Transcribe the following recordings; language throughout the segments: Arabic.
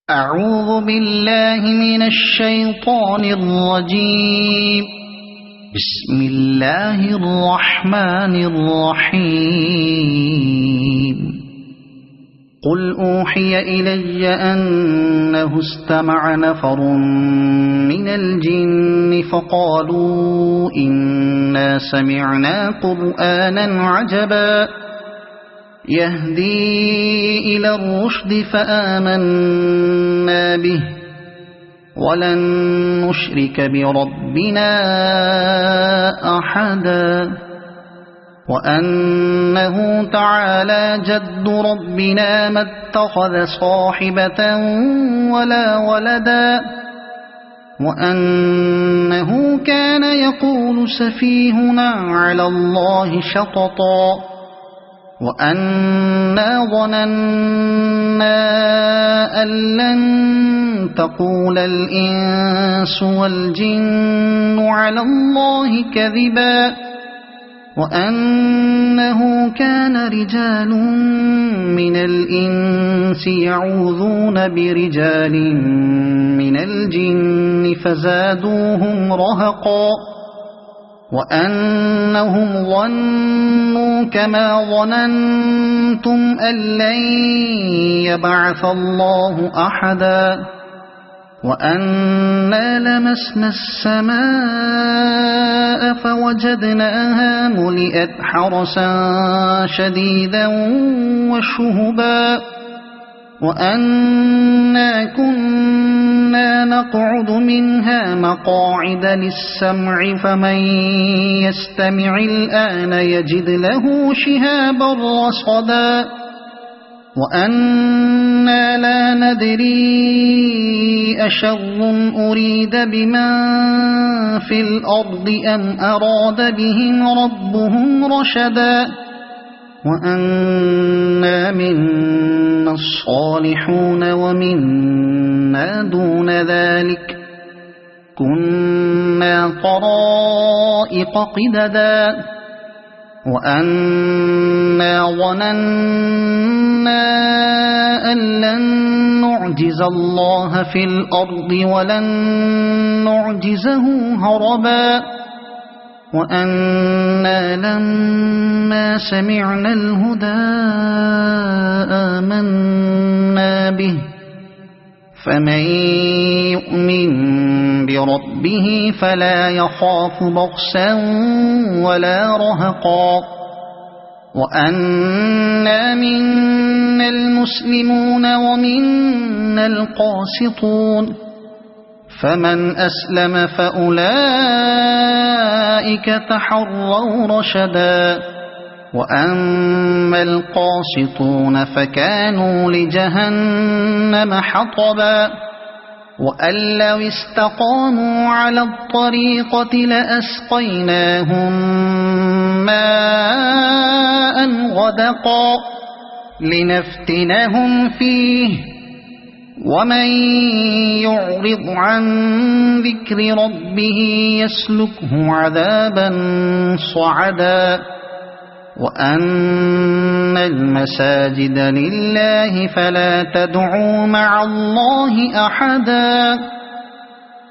أعوذ بالله من الشيطان الرجيم. بسم الله الرحمن الرحيم. قل أوحي إلي أنه استمع نفر من الجن فقالوا إنا سمعنا قرآنا عجبا يهدي إلى الرشد فآمنا به ولن نشرك بربنا أحدا وأنه تعالى جد ربنا ما اتخذ صاحبة ولا ولدا وأنه كان يقول سفيهنا على الله شططا وأنا ظننا أن لن تقول الإنس والجن على الله كذبا وأنه كان رجال من الإنس يعوذون برجال من الجن فزادوهم رهقا وأنهم ظنوا كما ظننتم أن لن يبعث الله أحدا وأنا لمسنا السماء فوجدناها ملئت حرسا شديدا وشهبا وأنا كنا نقعد منها مقاعد للسمع فمن يستمع الآن يجد له شهابا رصدا وأنا لا ندري أشر أريد بمن في الأرض أم أراد بهم ربهم رشدا وأنا منا الصالحون ومنا دون ذلك كنا طرائق قددا وأنا ظننا أن لن نعجز الله في الأرض ولن نعجزه هربا وأنا لما سمعنا الهدى آمنا به فمن يؤمن بربه فلا يخاف بخسا ولا رهقا وأنا منا المسلمون ومنا القاسطون فمن أسلم فأولئك تحروا رشدا وأما القاسطون فكانوا لجهنم حطبا وأن لو استقاموا على الطريقة لأسقيناهم ماء غدقا لنفتنهم فيه ومن يعرض عن ذكر ربه يسلكه عذابا صعدا وأن المساجد لله فلا تدعوا مع الله أحدا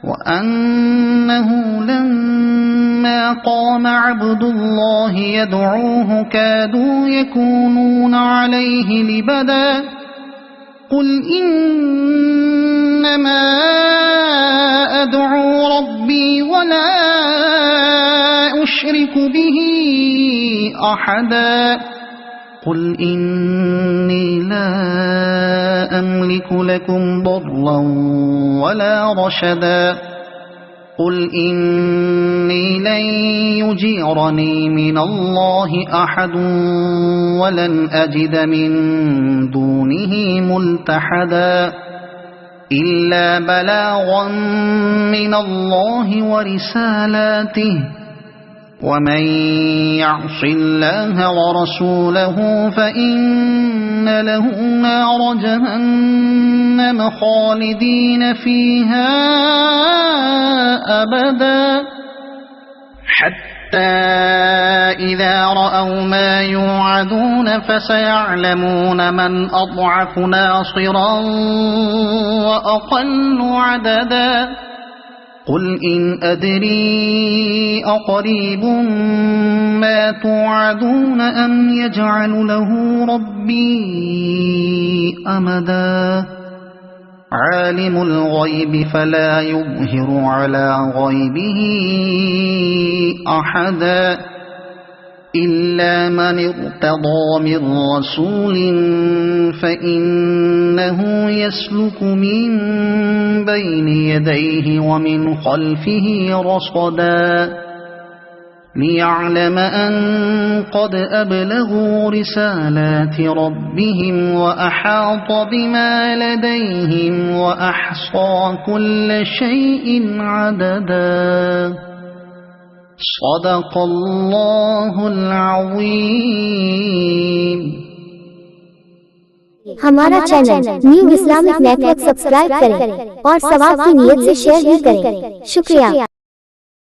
وأنه لما قام عبد الله يدعوه كادوا يكونون عليه لبدا قل إنما أدعو ربي ولا أشرك به أحدا قل إني لا أملك لكم ضرا ولا رشدا قل إني لن يجيرني من الله أحد ولن أجد من دونه ملتحدا إلا بلاغا من الله ورسالاته ومن يعص الله ورسوله فإن له نار جهنم خالدين فيها أبدا حتى حتى إذا رأوا ما يوعدون فسيعلمون من أضعف ناصرا وأقل عددا قل إن أدري أقريب ما توعدون أم يجعل له ربي أمدا عالم الغيب فلا يظهر على غيبه أحدا إلا من ارتضى من رسول فإنه يسلك من بين يديه ومن خلفه رصدا ليعلم أن قد أبلغوا رسالات ربهم وأحاط بما لديهم وأحصى كل شيء عددا صدق الله العظيم। हमारा channel new Islamic network subscribe करें और सवाब की नीयत से शेयर भी करें। शुक्रिया।